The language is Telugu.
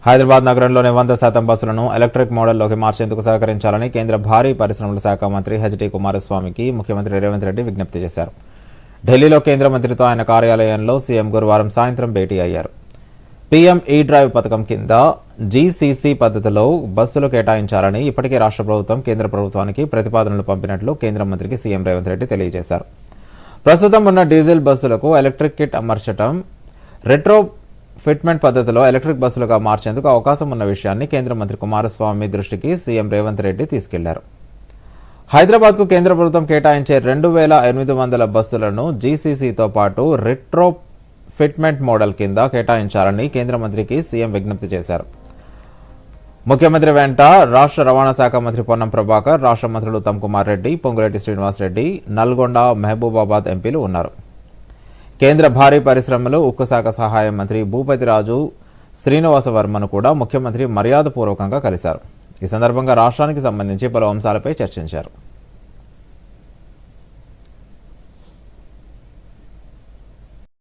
హైదరాబాద్ నగరంలోని 100% బస్సులను ఎలక్ట్రిక్ మోడల్లోకి మార్చేందుకు సహకరించాలని కేంద్ర భారీ పరిశ్రమల శాఖ మంత్రి హెచ్డి కుమారస్వామికి ముఖ్యమంత్రి రేవంత్ రెడ్డి విజ్ఞప్తి చేశారు. ఢిల్లీలో కేంద్ర మంత్రితో ఆయన కార్యాలయంలో సీఎం గురువారం సాయంత్రం భేటీ అయ్యారు. పీఎం ఈ డ్రైవ్ పథకం కింద జీసీసీ పద్ధతిలో బస్సులు కేటాయించాలని ఇప్పటికే రాష్ట్ర ప్రభుత్వం కేంద్ర ప్రభుత్వానికి ప్రతిపాదనలు పంపినట్లు కేంద్ర మంత్రికి సీఎం రేవంత్ రెడ్డి తెలియజేశారు. ప్రస్తుతం ఉన్న డీజిల్ బస్సులకు ఎలక్ట్రిక్ కిట్ అమర్చడం, రెట్రో ఫిట్మెంట్ పద్ధతిలో ఎలక్ట్రిక్ బస్సులుగా మార్చేందుకు అవకాశం ఉన్న విషయాన్ని కేంద్ర మంత్రి కుమారస్వామి దృష్టికి సీఎం రేవంత్ రెడ్డి తీసుకెళ్లారు. హైదరాబాద్కు కేంద్ర ప్రభుత్వం కేటాయించే 2800 బస్సులను జీసీసీతో పాటు రెట్రో ఫిట్మెంట్ మోడల్ కింద కేటాయించాలని కేంద్ర మంత్రికి సీఎం విజ్ఞప్తి చేశారు. ముఖ్యమంత్రి వెంట రాష్ట్ర రవాణా శాఖ మంత్రి పొన్నం ప్రభాకర్, రాష్ట్ర మంత్రులు ఉత్తమ్ కుమార్ రెడ్డి, పొంగులేటి శ్రీనివాసరెడ్డి, నల్గొండ, మహబూబాబాద్ ఎంపీలు ఉన్నారు. కేంద్ర భారీ పరిశ్రమలు, ఉక్కు శాఖ సహాయ మంత్రి భూపతిరాజు శ్రీనివాసవర్మను కూడా ముఖ్యమంత్రి మర్యాదపూర్వకంగా కలిశారు. ఈ సందర్భంగా రాష్ట్రానికి సంబంధించి పలు అంశాలపై చర్చించారు.